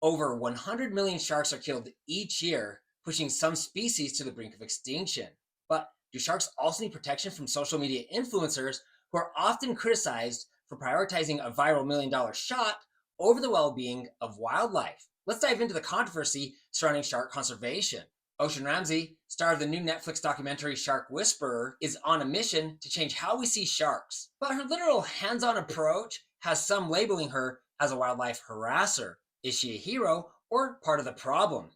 Over 100 million sharks are killed each year, pushing some species to the brink of extinction. But do sharks also need protection from social media influencers who are often criticized for prioritizing a viral $1 million shot over the well being of wildlife? Let's dive into the controversy surrounding shark conservation. Ocean Ramsey, star of the new Netflix documentary Shark Whisperer, is on a mission to change how we see sharks. But her literal hands on approach has some labeling her as a wildlife harasser. Is she a hero or part of the problem?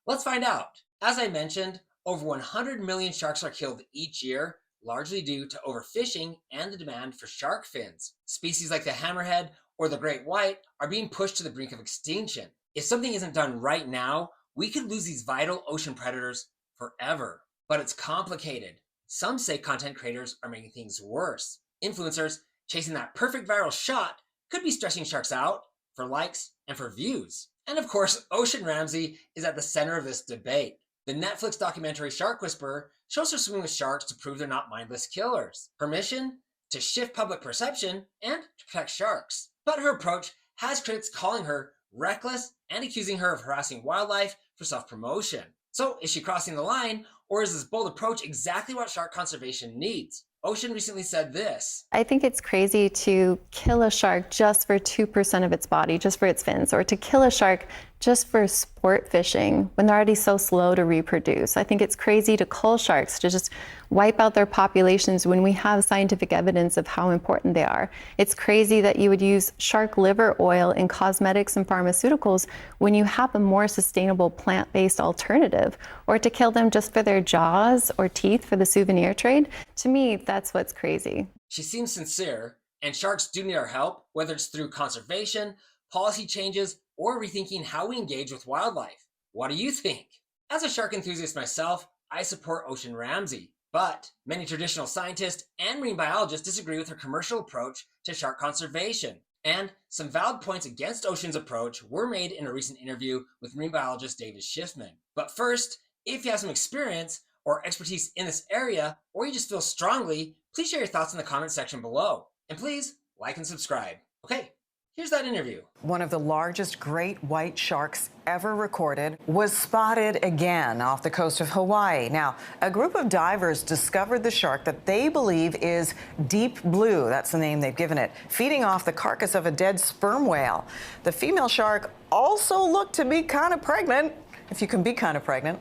Let's find out. As I mentioned, over 100 million sharks are killed each year, largely due to overfishing and the demand for shark fins. Species like the hammerhead or the great white are being pushed to the brink of extinction. If something isn't done right now, we could lose these vital ocean predators forever. But it's complicated. Some say content creators are making things worse. Influencers chasing that perfect viral shot could be stressing sharks out for likes and for views. And of course, Ocean Ramsey is at the center of this debate. The Netflix documentary Shark Whisperer shows her swimming with sharks to prove they're not mindless killers. Her mission? To shift public perception and to protect sharks. But her approach has critics calling her reckless and accusing her of harassing wildlife for self-promotion. So is she crossing the line, or is this bold approach exactly what shark conservation needs? Ocean recently said this. I think it's crazy to kill a shark just for 2% of its body, just for its fins, or to kill a shark just for sport fishing when they're already so slow to reproduce. I think it's crazy to cull sharks, to just wipe out their populations when we have scientific evidence of how important they are. It's crazy that you would use shark liver oil in cosmetics and pharmaceuticals when you have a more sustainable plant-based alternative, or to kill them just for their jaws or teeth for the souvenir trade. To me, that's what's crazy. She seems sincere, and sharks do need our help, whether it's through conservation, policy changes, or rethinking how we engage with wildlife. What do you think? As a shark enthusiast myself, I support Ocean Ramsey, but many traditional scientists and marine biologists disagree with her commercial approach to shark conservation. And some valid points against Ocean's approach were made in a recent interview with marine biologist David Schiffman. But first, if you have some experience or expertise in this area, or you just feel strongly, please share your thoughts in the comment section below. And please like and subscribe. Okay, here's that interview. One of the largest great white sharks ever recorded was spotted again off the coast of Hawaii. Now, a group of divers discovered the shark that they believe is deep blue, that's the name they've given it, feeding off the carcass of a dead sperm whale. The female shark also looked to be kind of pregnant, if you can be kind of pregnant,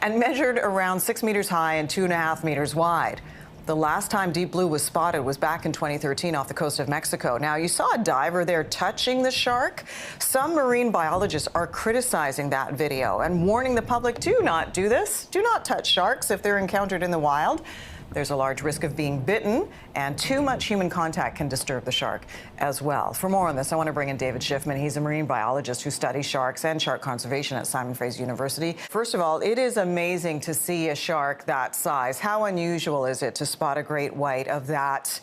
and measured around 6 meters high and 2.5 meters wide. The last time deep blue was spotted was back in 2013 off the coast of Mexico. Now, you saw a diver there touching the shark. Some marine biologists are criticizing that video and warning the public, do not do this. Do not touch sharks if they're encountered in the wild. There's a large risk of being bitten, and too much human contact can disturb the shark as well. For more on this, I want to bring in David Schiffman. He's a marine biologist who studies sharks and shark conservation at Simon Fraser University. First of all, it is amazing to see a shark that size. How unusual is it to spot a great white of that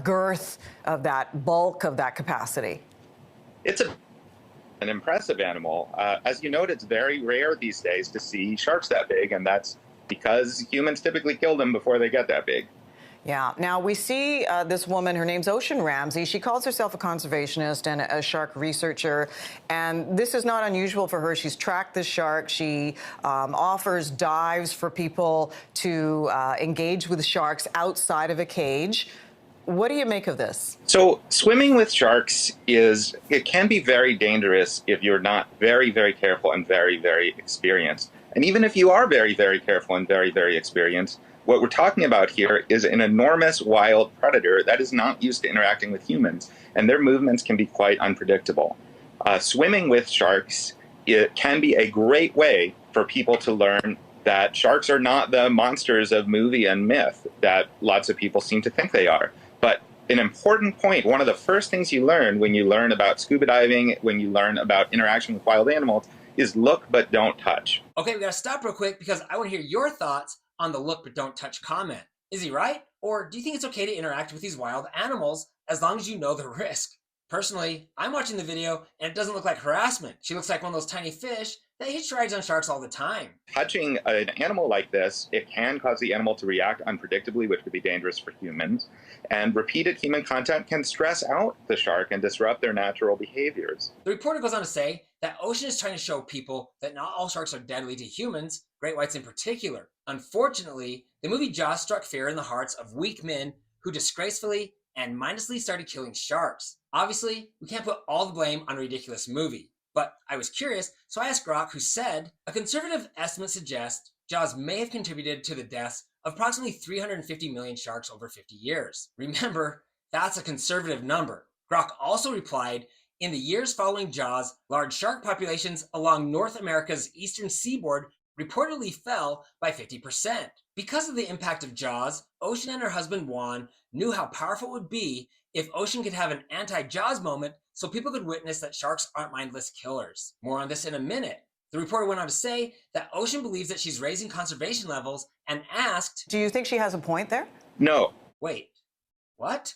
girth, of that bulk, of that capacity? It's an impressive animal. As you note, it's very rare these days to see sharks that big, and that's because humans typically kill them before they get that big. Yeah. Now, we see this woman, her name's Ocean Ramsey. She calls herself a conservationist and a shark researcher, and this is not unusual for her. She's tracked the shark. She offers dives for people to engage with sharks outside of a cage. What do you make of this? So swimming with sharks it can be very dangerous if you're not very, very careful and very, very experienced. And even if you are very, very careful and very, very experienced, what we're talking about here is an enormous wild predator that is not used to interacting with humans, and their movements can be quite unpredictable. Swimming with sharks, it can be a great way for people to learn that sharks are not the monsters of movie and myth that lots of people seem to think they are. But an important point, one of the first things you learn when you learn about scuba diving, when you learn about interaction with wild animals, is look but don't touch. Okay, we gotta stop real quick because I want to hear your thoughts on the look but don't touch comment. Is he right? Or do you think it's okay to interact with these wild animals as long as you know the risk? Personally, I'm watching the video and it doesn't look like harassment. She looks like one of those tiny fish that hitch rides on sharks all the time. Touching an animal like this, it can cause the animal to react unpredictably, which could be dangerous for humans. And repeated human contact can stress out the shark and disrupt their natural behaviors. The reporter goes on to say that Ocean is trying to show people that not all sharks are deadly to humans, great whites in particular. Unfortunately, the movie Jaws struck fear in the hearts of weak men who disgracefully and mindlessly started killing sharks. Obviously, we can't put all the blame on a ridiculous movie, but I was curious, so I asked Grok, who said, a conservative estimate suggests Jaws may have contributed to the deaths of approximately 350 million sharks over 50 years. Remember, that's a conservative number. Grok also replied, in the years following Jaws, large shark populations along North America's eastern seaboard reportedly fell by 50%. Because of the impact of Jaws, Ocean and her husband Juan knew how powerful it would be if Ocean could have an anti-Jaws moment so people could witness that sharks aren't mindless killers. More on this in a minute. The reporter went on to say that Ocean believes that she's raising conservation levels and asked, Do you think she has a point there? No. wait, what?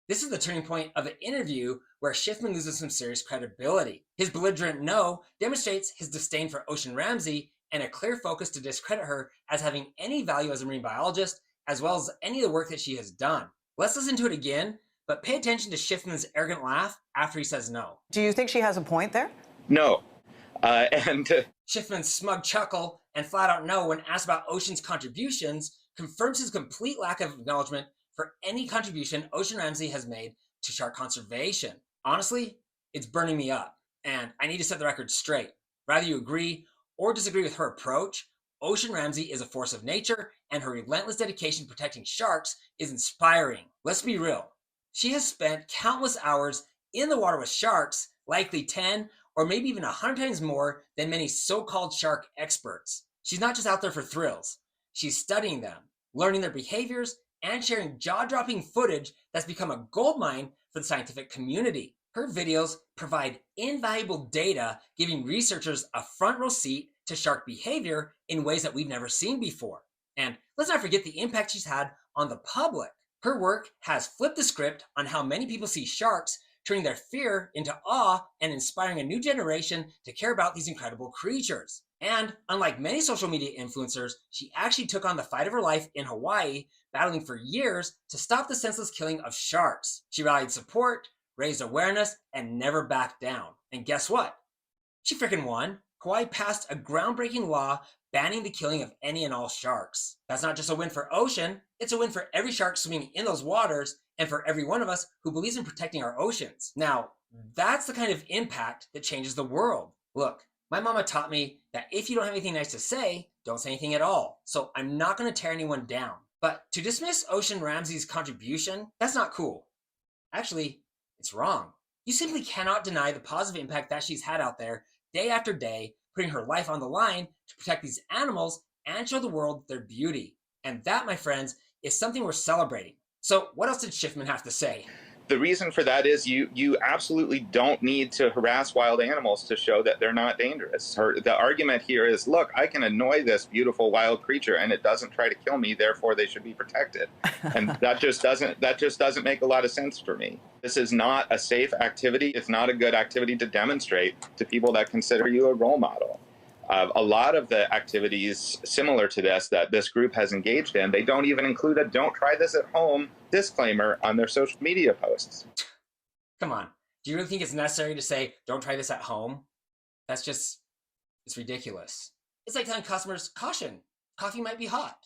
This is the turning point of the interview where Schiffman loses some serious credibility. His belligerent no demonstrates his disdain for Ocean Ramsey and a clear focus to discredit her as having any value as a marine biologist, as well as any of the work that she has done. Let's listen to it again, but pay attention to Schiffman's arrogant laugh after he says no. Do you think she has a point there? No. Schiffman's smug chuckle and flat out no when asked about Ocean's contributions confirms his complete lack of acknowledgement for any contribution Ocean Ramsey has made to shark conservation. Honestly, it's burning me up, and I need to set the record straight. Whether you agree or disagree with her approach, Ocean Ramsey is a force of nature, and her relentless dedication to protecting sharks is inspiring. Let's be real. She has spent countless hours in the water with sharks, likely 10 or maybe even 100 times more than many so-called shark experts. She's not just out there for thrills. She's studying them, learning their behaviors, and sharing jaw-dropping footage that's become a goldmine for the scientific community. Her videos provide invaluable data, giving researchers a front row seat to shark behavior in ways that we've never seen before. And let's not forget the impact she's had on the public. Her work has flipped the script on how many people see sharks, turning their fear into awe and inspiring a new generation to care about these incredible creatures. And unlike many social media influencers, she actually took on the fight of her life in Hawaii, battling for years to stop the senseless killing of sharks. She rallied support, raised awareness, and never backed down. And guess what? She freaking won. Hawaii passed a groundbreaking law banning the killing of any and all sharks. That's not just a win for Ocean, it's a win for every shark swimming in those waters and for every one of us who believes in protecting our oceans. Now, that's the kind of impact that changes the world. Look, my mama taught me that if you don't have anything nice to say, don't say anything at all. So I'm not going to tear anyone down. But to dismiss Ocean Ramsey's contribution, that's not cool. Actually, it's wrong. You simply cannot deny the positive impact that she's had out there day after day, putting her life on the line to protect these animals and show the world their beauty. And that, my friends, is something we're celebrating. So what else did Schiffman have to say? The reason for that is you absolutely don't need to harass wild animals to show that they're not dangerous. The argument here is, look, I can annoy this beautiful wild creature and it doesn't try to kill me, therefore they should be protected. And that just doesn't make a lot of sense for me. This is not a safe activity. It's not a good activity to demonstrate to people that consider you a role model. A lot of the activities similar to this that this group has engaged in, they don't even include a "don't try this at home" disclaimer on their social media posts. Come on. Do you really think it's necessary to say, don't try this at home? It's ridiculous. It's like telling customers, caution, coffee might be hot.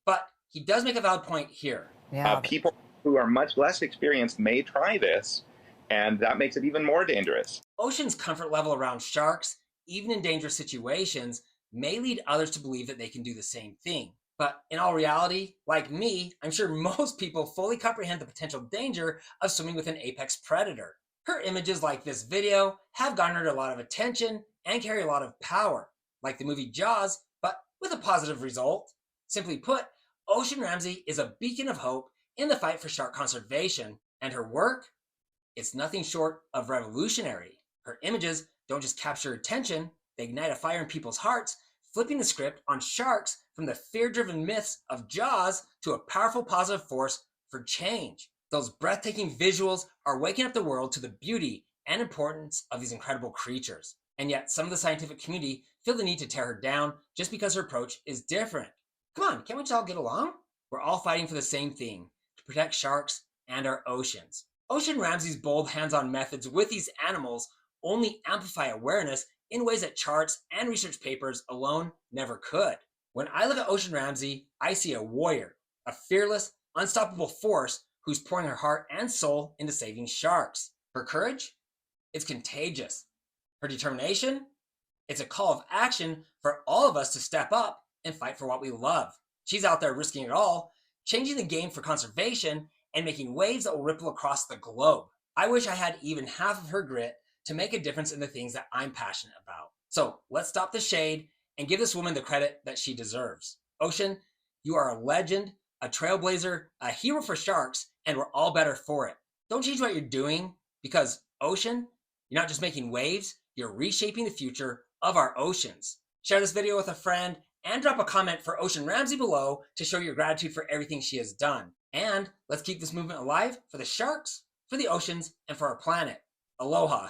But he does make a valid point here. Yeah. People who are much less experienced may try this, and that makes it even more dangerous. Ocean's comfort level around sharks, even in dangerous situations, may lead others to believe that they can do the same thing. But in all reality, like me, I'm sure most people fully comprehend the potential danger of swimming with an apex predator. Her images like this video have garnered a lot of attention and carry a lot of power, like the movie Jaws, but with a positive result. Simply put, Ocean Ramsey is a beacon of hope in the fight for shark conservation, and her work, it's nothing short of revolutionary. Her images don't just capture attention, they ignite a fire in people's hearts, flipping the script on sharks from the fear-driven myths of Jaws to a powerful positive force for change. Those breathtaking visuals are waking up the world to the beauty and importance of these incredible creatures. And yet, some of the scientific community feel the need to tear her down just because her approach is different. Come on, can't we just all get along? We're all fighting for the same thing, to protect sharks and our oceans. Ocean Ramsey's bold hands-on methods with these animals only amplify awareness in ways that charts and research papers alone never could. When I look at Ocean Ramsey, I see a warrior, a fearless, unstoppable force who's pouring her heart and soul into saving sharks. Her courage? It's contagious. Her determination? It's a call of action for all of us to step up and fight for what we love. She's out there risking it all, changing the game for conservation and making waves that will ripple across the globe. I wish I had even half of her grit to make a difference in the things that I'm passionate about. So let's stop the shade and give this woman the credit that she deserves. Ocean, you are a legend, a trailblazer, a hero for sharks, and we're all better for it. Don't change what you're doing because, Ocean, you're not just making waves, you're reshaping the future of our oceans. Share this video with a friend and drop a comment for Ocean Ramsey below to show your gratitude for everything she has done. And let's keep this movement alive for the sharks, for the oceans, and for our planet. Aloha.